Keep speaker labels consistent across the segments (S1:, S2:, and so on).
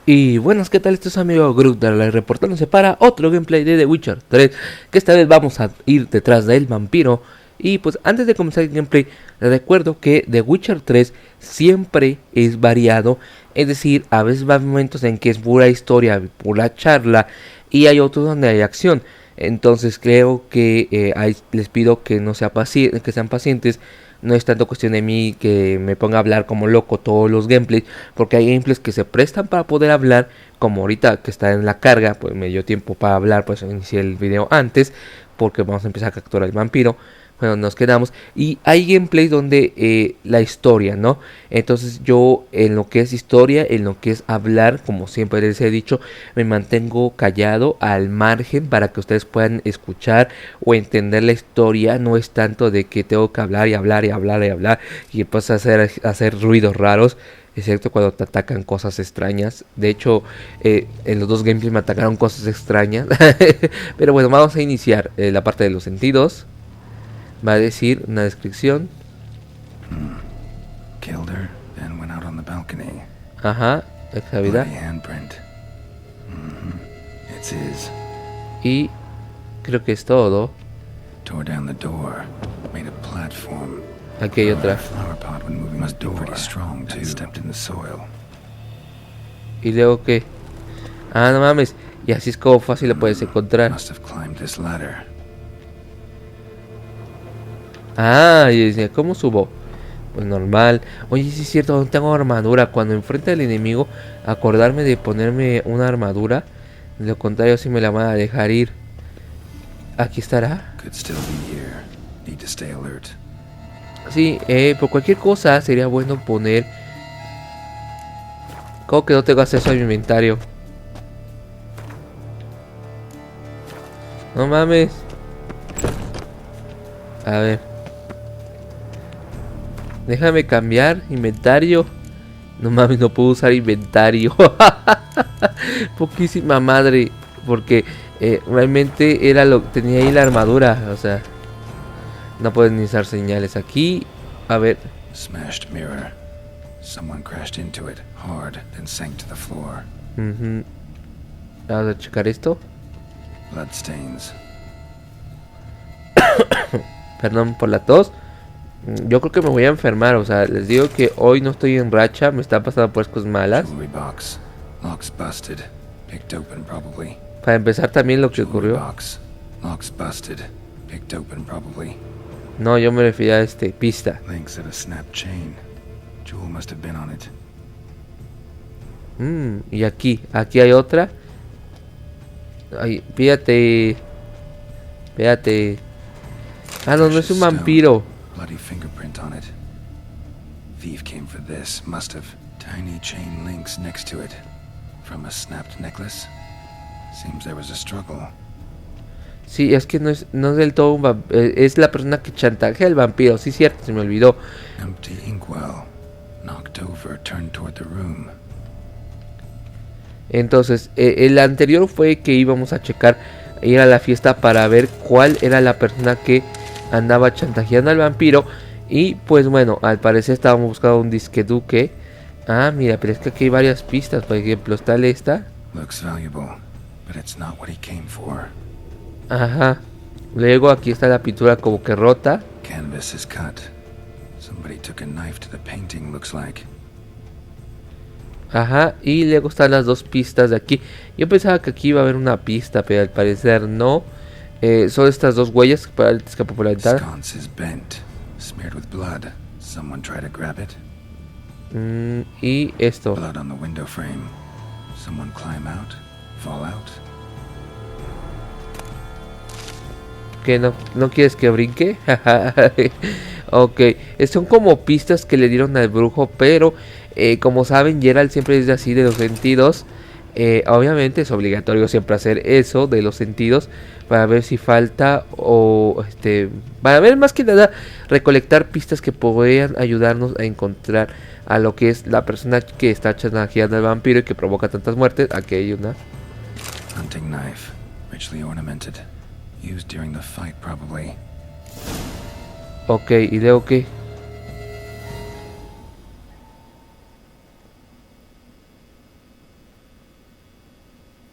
S1: Y buenas, ¿qué tal? Esto es amigo GroupDarklight reportándose para otro gameplay de The Witcher 3, que esta vez vamos a ir detrás del vampiro. Y pues antes de comenzar el gameplay, les recuerdo que The Witcher 3 siempre es variado. Es decir, a veces va a momentos en que es pura historia, pura charla, y hay otros donde hay acción. Entonces creo que les pido que no que sean pacientes. No es tanto cuestión de mí que me ponga a hablar como loco todos los gameplays, porque hay gameplays que se prestan para poder hablar, como ahorita que está en la carga, pues me dio tiempo para hablar, pues inicié el video antes, porque vamos a empezar a capturar el vampiro. Bueno, nos quedamos. Y hay gameplays donde la historia, ¿no? Entonces yo en lo que es historia, en lo que es hablar, como siempre les he dicho, me mantengo callado al margen para que ustedes puedan escuchar o entender la historia. No es tanto de que tengo que hablar y hablar y hablar y hablar y después hacer ruidos raros. Es cierto cuando te atacan cosas extrañas. De hecho, en los dos gameplays me atacaron cosas extrañas. Pero bueno, vamos a iniciar la parte de los sentidos. Va a decir una descripción.
S2: Killed her, then went out on the balcony.
S1: Ajá, exacvidad.
S2: Bloody handprint. It's his.
S1: Y creo que es todo.
S2: Tore down the door, made a platform.
S1: Aquí hay otra.
S2: Flower pot when moving must be pretty strong too. Stepped in the soil.
S1: Y luego que, no mames. Y así es como fácil lo puedes encontrar.
S2: Must have climbed this ladder.
S1: Y decía, ¿cómo subo? Pues normal. Oye, sí es cierto, no tengo armadura. Cuando enfrente al enemigo, acordarme de ponerme una armadura. De lo contrario, si me la van a dejar ir. Aquí estará.
S2: Could still be here. Need to stay alert.
S1: Sí, por cualquier cosa sería bueno poner. ¿Cómo que no tengo acceso a mi inventario? No mames. A ver. Déjame cambiar inventario. No mames, no puedo usar inventario. Poquísima madre. Porque realmente era tenía ahí la armadura. O sea, no pueden ni usar señales aquí. A ver.
S2: Smashed mirror. Someone crashed into it hard, then sank to the floor.
S1: Vamos a checar esto.
S2: Bloodstains.
S1: Perdón por la tos. Yo creo que me voy a enfermar, o sea, les digo que hoy no estoy en racha, me están pasando pues cosas malas.
S2: Jewelry box. Locks busted. Picked open probably.
S1: Para empezar también lo que ocurrió.
S2: Box. Locks busted. Picked open probably.
S1: No, yo me refería a pista.
S2: Links at a snap chain. Jewel must have been on it.
S1: Y aquí hay otra. Ay, fíjate. Fíjate. No, no es un vampiro.
S2: Bloody fingerprint on it. Thief came for this, must have. Tiny chain links next to it. From a snapped necklace. Seems there was a struggle.
S1: Sí, es que no es del todo un vampiro. Es la persona que chantajea al vampiro. Sí, cierto, se me olvidó.
S2: Empty inkwell. Knocked over, turned toward the room.
S1: Entonces, el anterior fue que íbamos a checar, ir a la fiesta para ver cuál era la persona que andaba chantajeando al vampiro. Y pues bueno, al parecer estábamos buscando un disque duque. Mira, pero es que aquí hay varias pistas. Por ejemplo, está esta.
S2: Looks valuable, but it's not what he came for.
S1: Ajá. Luego aquí está la pintura como que rota.
S2: Canvas is cut. Somebody took a knife to the painting, looks like.
S1: Ajá, y luego están las dos pistas de aquí. Yo pensaba que aquí iba a haber una pista, pero al parecer no. Son estas dos huellas para el escape por la ventana.
S2: Sconce is bent, smeared with blood. Someone tried to grab it.
S1: Y esto.
S2: Blood on the window frame. Someone climb out, fall out.
S1: ¿Qué no quieres que brinque? Ok, son como pistas que le dieron al brujo, pero como saben, Geralt siempre es así de los sentidos. Obviamente es obligatorio siempre hacer eso de los sentidos para ver si falta o para ver más que nada recolectar pistas que podrían ayudarnos a encontrar a lo que es la persona que está chantajeando al vampiro y que provoca tantas muertes. Aquí hay una
S2: hunting knife, richly ornamented, used during the fight probably.
S1: Ok, y luego qué.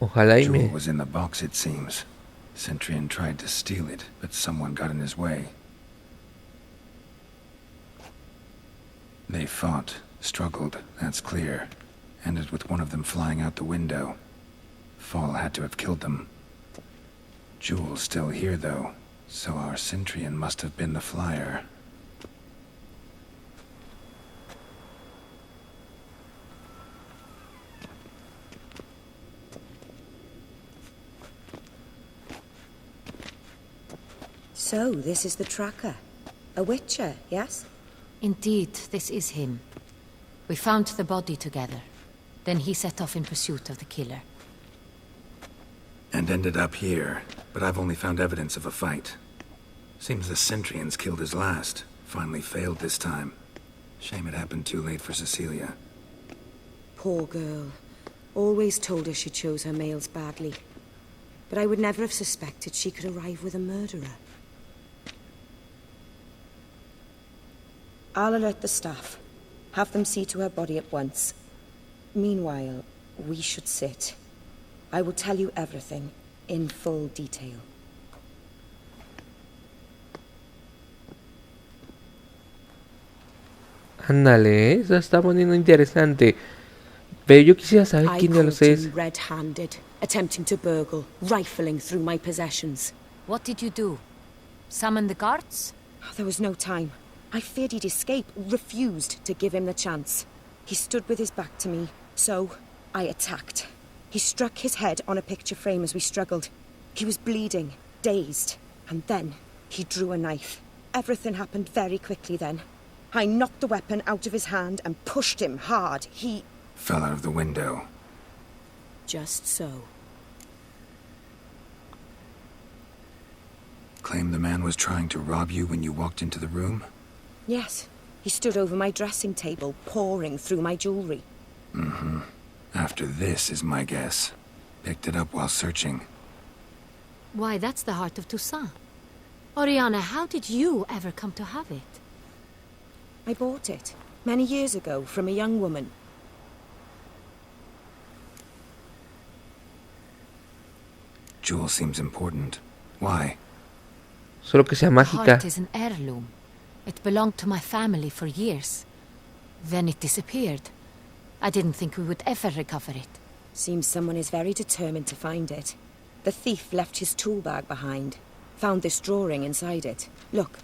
S1: Ojalá y
S2: Jewel
S1: me...
S2: was in the box, it seems. Centurion tried to steal it, but someone got in his way. They fought, struggled, that's clear. Ended with one of them flying out the window. Fall had to have killed them. Jewel's still here, though, so our Centurion must have been the flyer.
S3: So, this is the tracker. A witcher, yes?
S4: Indeed, this is him. We found the body together. Then he set off in pursuit of the killer.
S2: And ended up here, but I've only found evidence of a fight. Seems the Centurions killed his last. Finally failed this time. Shame it happened too late for Cecilia.
S3: Poor girl. Always told her she chose her males badly. But I would never have suspected she could arrive with a murderer. I'll alert the staff. Have them see to her body at once. Meanwhile, we should sit. I will tell you everything, in full detail.
S1: Ándale, eso está poniendo interesante. Pero yo quisiera saber
S3: I
S1: quién de los
S3: caught
S1: es.
S3: him red-handed, attempting to burgle, rifling through my possessions.
S4: What did you do? Summon the guards?
S3: There was no time. I feared he'd escape, refused to give him the chance. He stood with his back to me, so I attacked. He struck his head on a picture frame as we struggled. He was bleeding, dazed, and then he drew a knife. Everything happened very quickly then. I knocked the weapon out of his hand and pushed him hard. He...
S2: Fell out of the window.
S3: Just so.
S2: Claim the man was trying to rob you when you walked into the room?
S3: Yes. He stood over my dressing table, pouring through my jewelry.
S2: Mm-hmm. After this is my guess. Picked it up while searching.
S4: Why, that's the heart of Toussaint. Oriana, how did you ever come to have it?
S3: I bought it, many years ago, from a young woman.
S2: Jewel seems important. Why?
S1: Solo que sea
S4: The
S1: mágica.
S4: heart is an heirloom. It belonged to my family for years. Then it disappeared. I didn't think we would ever recover it.
S3: Seems someone is very determined to find it. The thief left his tool bag behind. Found this drawing inside it. Look.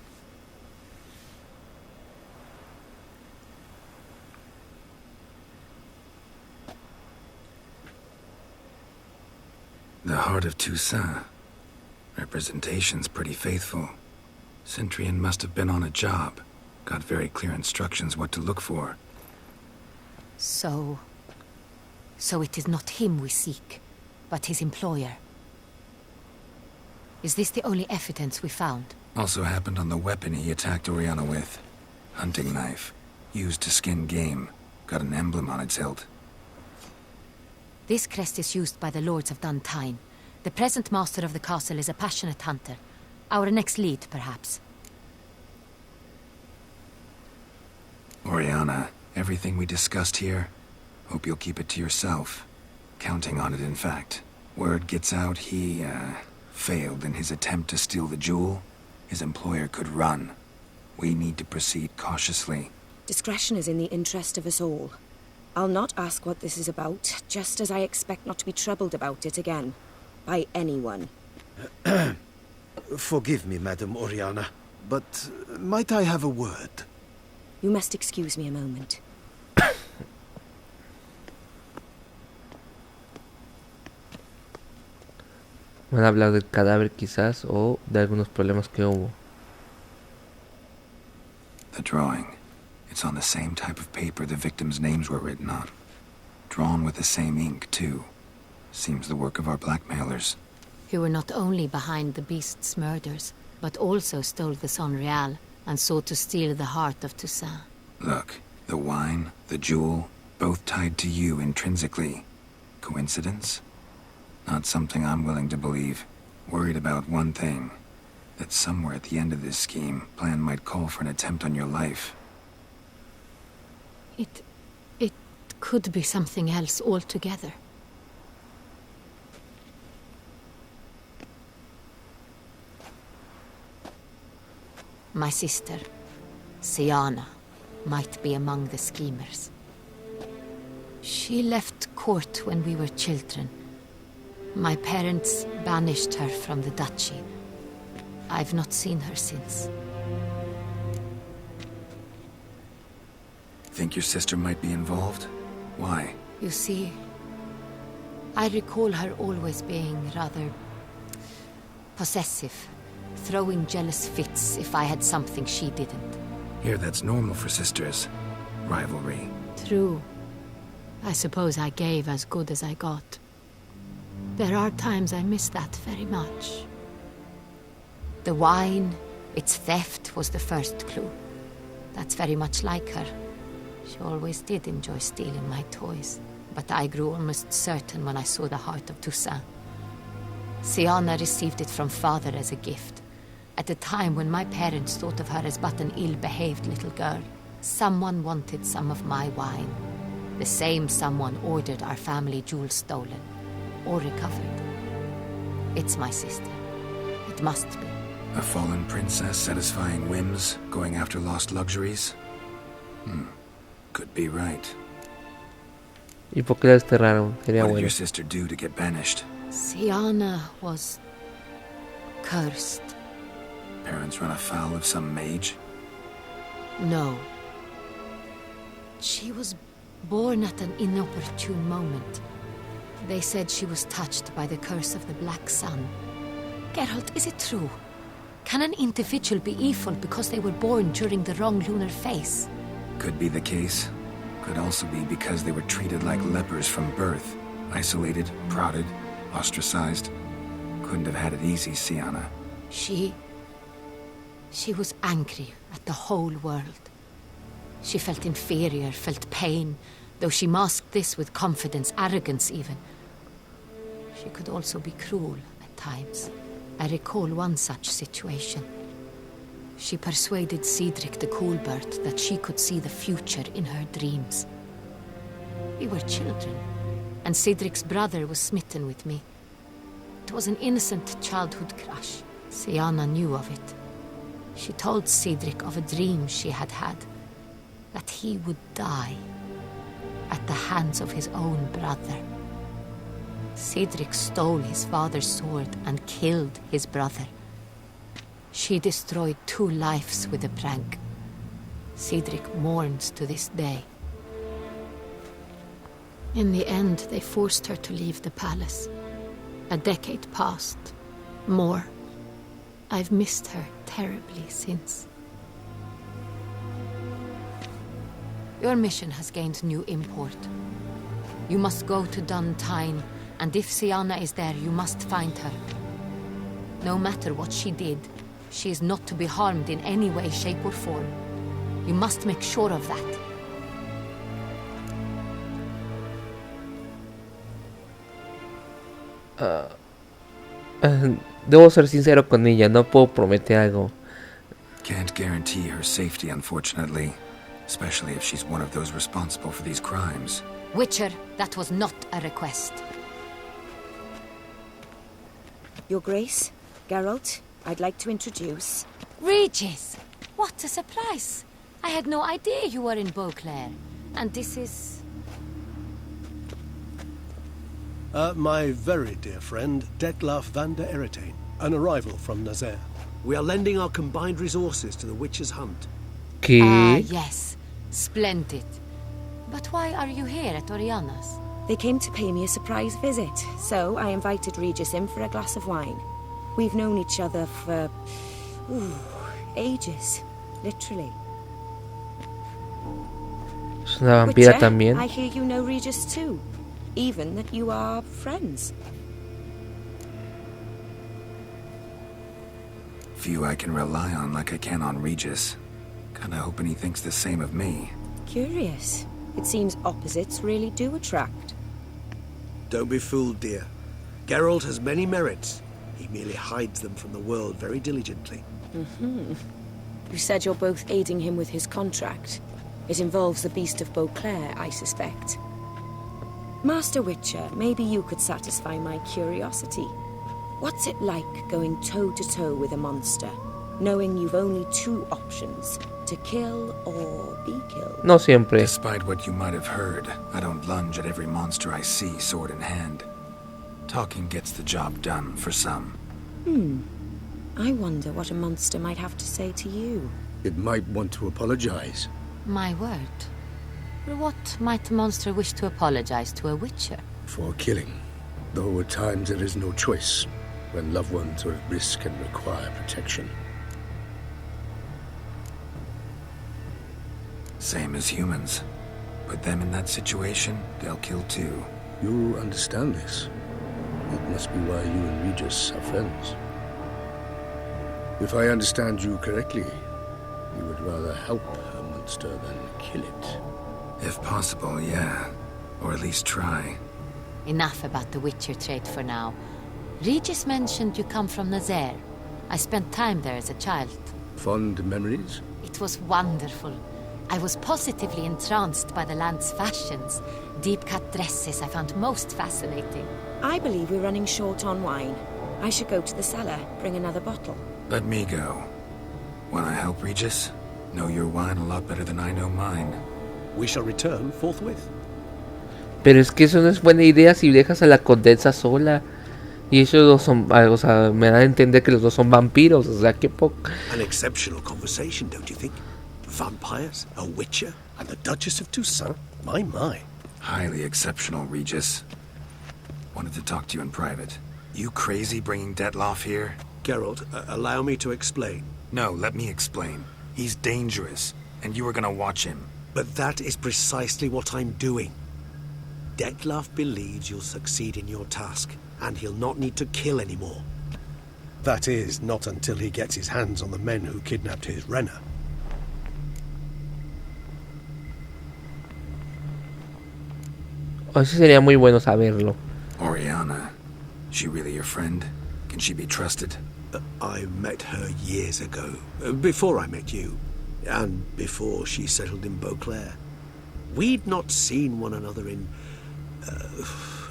S2: The heart of Toussaint. Representation's pretty faithful. Centurion must have been on a job. Got very clear instructions what to look for.
S4: So it is not him we seek, but his employer. Is this the only evidence we found?
S2: Also happened on the weapon he attacked Oriana with. Hunting knife. Used to skin game. Got an emblem on its hilt.
S4: This crest is used by the lords of Duntine. The present master of the castle is a passionate hunter. Our next lead, perhaps.
S2: Oriana, everything we discussed here, hope you'll keep it to yourself. Counting on it, in fact. Word gets out he, failed in his attempt to steal the jewel. His employer could run. We need to proceed cautiously.
S3: Discretion is in the interest of us all. I'll not ask what this is about, just as I expect not to be troubled about it again. By anyone.
S5: Forgive me, Madam Oriana, but might I have a word?
S3: You must excuse me a moment.
S1: Van a hablar del cadáver quizás o de algunos problemas que hubo.
S2: The drawing. It's on the same type of paper the victims' names were written on. Drawn with the same ink, too. Seems the work of our blackmailers.
S4: Who were not only behind the beast's murders, but also stole the Son Real and sought to steal the heart of Toussaint.
S2: Look, the wine, the jewel, both tied to you intrinsically. Coincidence? Not something I'm willing to believe. Worried about one thing. That somewhere at the end of this scheme, plan might call for an attempt on your life.
S4: It could be something else altogether. My sister, Siana, might be among the schemers. She left court when we were children. My parents banished her from the duchy. I've not seen her since.
S2: Think your sister might be involved? Why?
S4: You see, I recall her always being rather possessive, throwing jealous fits if I had something she didn't.
S2: Here, that's normal for sisters. Rivalry.
S4: True. I suppose I gave as good as I got. There are times I miss that very much. The wine, its theft, was the first clue. That's very much like her. She always did enjoy stealing my toys, but I grew almost certain when I saw the heart of Toussaint. Siana received it from father as a gift, at a time when my parents thought of her as but an ill-behaved little girl. Someone wanted some of my wine. The same someone ordered our family jewels stolen, or recovered. It's my sister. It must be.
S2: A fallen princess satisfying whims, going after lost luxuries? Could be right.
S1: ¿Y por qué la desterraron? Sería
S2: What did
S1: bueno.
S2: your sister do to get banished?
S4: Siana was cursed.
S2: Parents run afoul of some mage?
S4: No. She was born at an inopportune moment. They said she was touched by the curse of the Black Sun. Geralt, is it true? Can an individual be evil because they were born during the wrong lunar phase?
S2: Could be the case. Could also be because they were treated like lepers from birth. Isolated, prodded, ostracized. Couldn't have had it easy, Siana.
S4: She was angry at the whole world. She felt inferior, felt pain, though she masked this with confidence, arrogance even. She could also be cruel at times. I recall one such situation. She persuaded Cedric the Coolbird that she could see the future in her dreams. We were children, and Cedric's brother was smitten with me. It was an innocent childhood crush. Siana knew of it. She told Cedric of a dream she had had, that he would die at the hands of his own brother. Cedric stole his father's sword and killed his brother. She destroyed 2 lives with a prank. Cedric mourns to this day. In the end, they forced her to leave the palace. A decade passed. More. I've missed her terribly since. Your mission has gained new import. You must go to Duntine, and if Siana is there, you must find her. No matter what she did, she is not to be harmed in any way, shape, or form. You must make sure of that.
S1: Debo ser sincero con ella, no puedo prometer algo.
S2: Can't guarantee her safety, unfortunately. Especially if she's one of those responsible for these crimes.
S4: Witcher, that was not a request.
S3: Your Grace, Geralt, I'd like to introduce...
S4: Regis! What a surprise! I had no idea you were in Beauclair. And this is...
S5: My very dear friend, Detlaf van der Eretain, an arrival from Nazaire. We are lending our combined resources to the Witcher's hunt.
S1: ¿Qué?
S4: Ah, yes. Splendid. But why are you here at Oriana's?
S3: They came to pay me a surprise visit, so I invited Regis in for a glass of wine. We've known each other for... ages. Literally.
S1: Es una vampira
S3: Witcher,
S1: también.
S3: I hear you know Regis too. Even that you are friends.
S2: Few I can rely on like I can on Regis. Kinda hoping he thinks the same of me.
S3: Curious. It seems opposites really do attract.
S5: Don't be fooled, dear. Geralt has many merits. He merely hides them from the world very diligently.
S3: You said you're both aiding him with his contract. It involves the Beast of Beauclair, I suspect. Master Witcher, maybe you could satisfy my curiosity. What's it like going toe-to-toe with a monster? knowing you've only two options, to kill or be killed.
S1: No siempre.
S2: Despite what you might have heard, I don't lunge at every monster I see, sword in hand. Talking gets the job done, for some.
S3: I wonder what a monster might have to say to you.
S5: It might want to apologize.
S4: My word. What might a monster wish to apologize to a witcher?
S5: For killing. Though at times there is no choice, when loved ones are at risk and require protection.
S2: Same as humans. Put them in that situation, they'll kill too.
S5: You understand this. It must be why you and Regis are friends. If I understand you correctly, you would rather help a monster than kill it.
S2: If possible, yeah. Or at least try.
S4: Enough about the witcher trait for now. Regis mentioned you come from Nazaire. I spent time there as a child.
S5: Fond memories?
S4: It was wonderful. I was positively entranced by the land's fashions. Deep-cut dresses I found most fascinating.
S3: I believe we're running short on wine. I should go to the cellar, bring another bottle.
S2: Let me go. Wanna help, Regis? Know your wine a lot better than I know mine.
S5: We shall return forthwith.
S1: Pero es que eso no es buena idea si dejas a la condesa sola. Y ellos dos son, o sea, me da a entender que los dos son vampiros, o sea, qué poco.
S5: An exceptional conversation, don't you think? Vampires, a witcher, and the Duchess of Toussaint? My.
S2: Highly exceptional, Regis. Wanted to talk to you in private. You crazy bringing Detloff here?
S5: Geralt, allow me to explain.
S2: No, let me explain. He's dangerous, and you were gonna watch him.
S5: But that is precisely what I'm doing. Detloff believes you'll succeed in your task, and he'll not need to kill anymore. That is, not until he gets his hands on the men who kidnapped his Renna.
S1: Eso sería muy bueno saberlo.
S2: Oriana. She really your friend? Can she be trusted?
S5: I met her years ago, before I met you, and before she settled in Beauclair. We'd not seen one another in...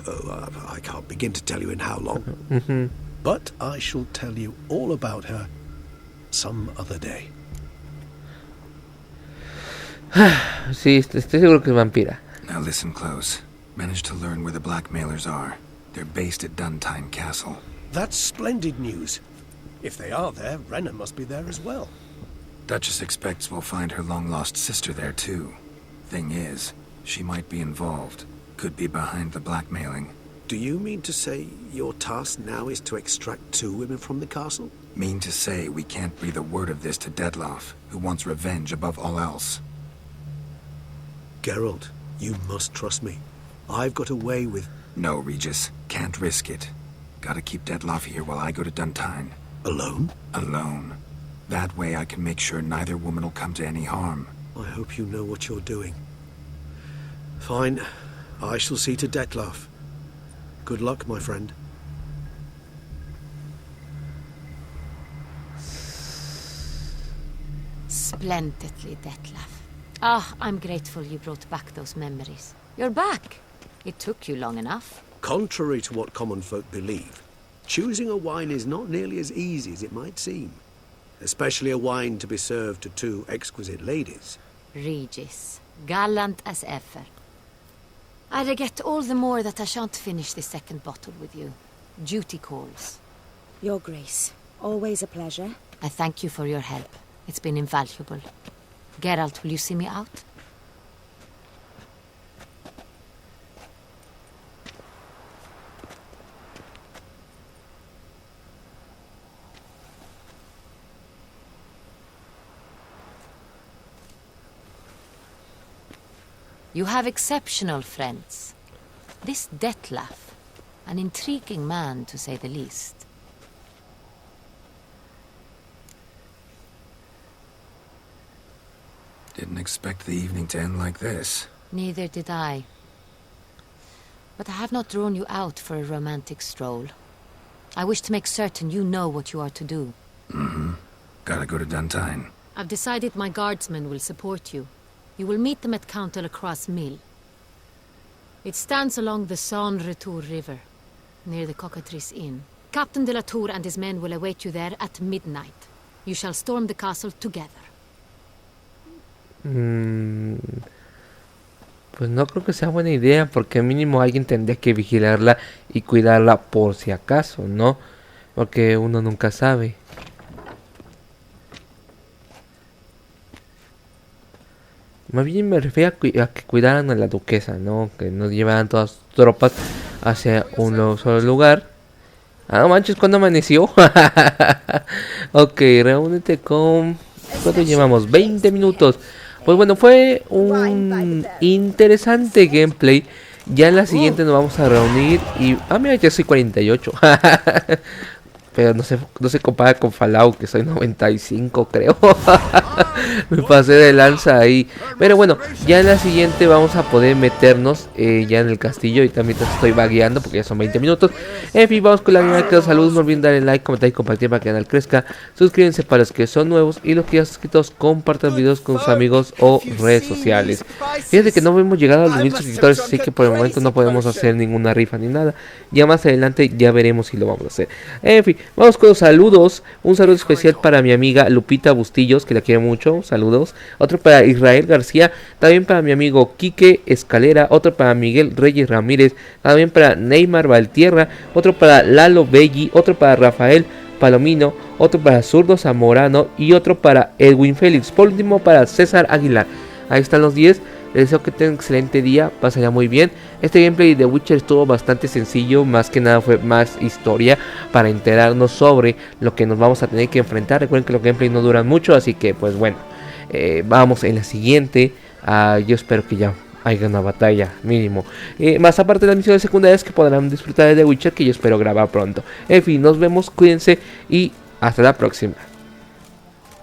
S5: I can't begin to tell you in how long. But I shall tell you all about her some other day.
S1: Sí, estoy seguro que es vampira.
S2: Now listen close. Managed to learn where the blackmailers are. They're based at Duntine Castle.
S5: That's splendid news. If they are there, Renna must be there as well.
S2: Duchess expects we'll find her long-lost sister there, too. Thing is, she might be involved. Could be behind the blackmailing.
S5: Do you mean to say your task now is to extract two women from the castle?
S2: Mean to say we can't breathe a word of this to Detloff, who wants revenge above all else.
S5: Geralt, you must trust me. I've got away with...
S2: No, Regis. Can't risk it. Gotta keep Detloff here while I go to Duntine.
S5: Alone?
S2: Alone. That way I can make sure neither woman will come to any harm.
S5: I hope you know what you're doing. Fine. I shall see to Detloff. Good luck, my friend.
S4: Splendidly, Detloff. Ah, I'm grateful you brought back those memories. You're back. It took you long enough.
S5: Contrary to what common folk believe, choosing a wine is not nearly as easy as it might seem. Especially a wine to be served to two exquisite ladies.
S4: Regis, gallant as ever. I regret all the more that I shan't finish the second bottle with you. Duty calls.
S3: Your Grace, always a pleasure.
S4: I thank you for your help. It's been invaluable. Geralt, will you see me out? You have exceptional friends. This Detloff, an intriguing man to say the least.
S2: Didn't expect the evening to end like this.
S4: Neither did I. But I have not drawn you out for a romantic stroll. I wish to make certain you know what you are to do.
S2: Gotta go to Duntine.
S4: I've decided my guardsmen will support you. You will meet them at Count de la Croix Mill. It stands along the Saône-Retour River, near the Cockatrice Inn. Captain de la Tour and his men will await you there at midnight. You shall storm the castle together.
S1: Pues no creo que sea buena idea, porque mínimo alguien tendría que vigilarla y cuidarla por si acaso, ¿no? Porque uno nunca sabe. Más bien me refiero a que cuidaran a la duquesa, ¿no? Que no llevaran todas sus tropas hacia un solo lugar. Ah, no manches, ¿cuándo amaneció? Ok, reúnete con... ¿Cuánto llevamos? 20 minutos. Pues bueno, fue un interesante gameplay. Ya en la siguiente nos vamos a reunir y... Ah, mira, ya soy 48. Pero no se compara con Fallout, que soy 95, creo. Me pasé de lanza ahí. Pero bueno, ya en la siguiente vamos a poder meternos ya en el castillo. Y también estoy vagueando porque ya son 20 minutos. En fin, vamos con la primera que los saludos. No olviden darle like, comentar y compartir para que el canal crezca. Suscríbanse para los que son nuevos. Y los que ya están suscritos, compartan videos con sus amigos o redes sociales. Fíjate que no hemos llegado a los 1000 suscriptores, así que por el momento no podemos hacer ninguna rifa ni nada. Ya más adelante ya veremos si lo vamos a hacer. En fin, vamos con los saludos. Un saludo especial para mi amiga Lupita Bustillos, que la quiero mucho. Saludos. Otro para Israel García. También para mi amigo Quique Escalera. Otro para Miguel Reyes Ramírez. También para Neymar Valtierra. Otro para Lalo Belli. Otro para Rafael Palomino. Otro para Zurdo Zamorano. Y otro para Edwin Félix. Por último para César Aguilar. Ahí están los 10. Les deseo que tengan un excelente día, pasaría muy bien. Este gameplay de Witcher estuvo bastante sencillo, más que nada fue más historia para enterarnos sobre lo que nos vamos a tener que enfrentar. Recuerden que los gameplays no duran mucho, así que pues bueno, vamos en la siguiente. Yo espero que ya haya una batalla mínimo. Más aparte de las misiones secundarias que podrán disfrutar de The Witcher, que yo espero grabar pronto. En fin, nos vemos, cuídense y hasta la próxima.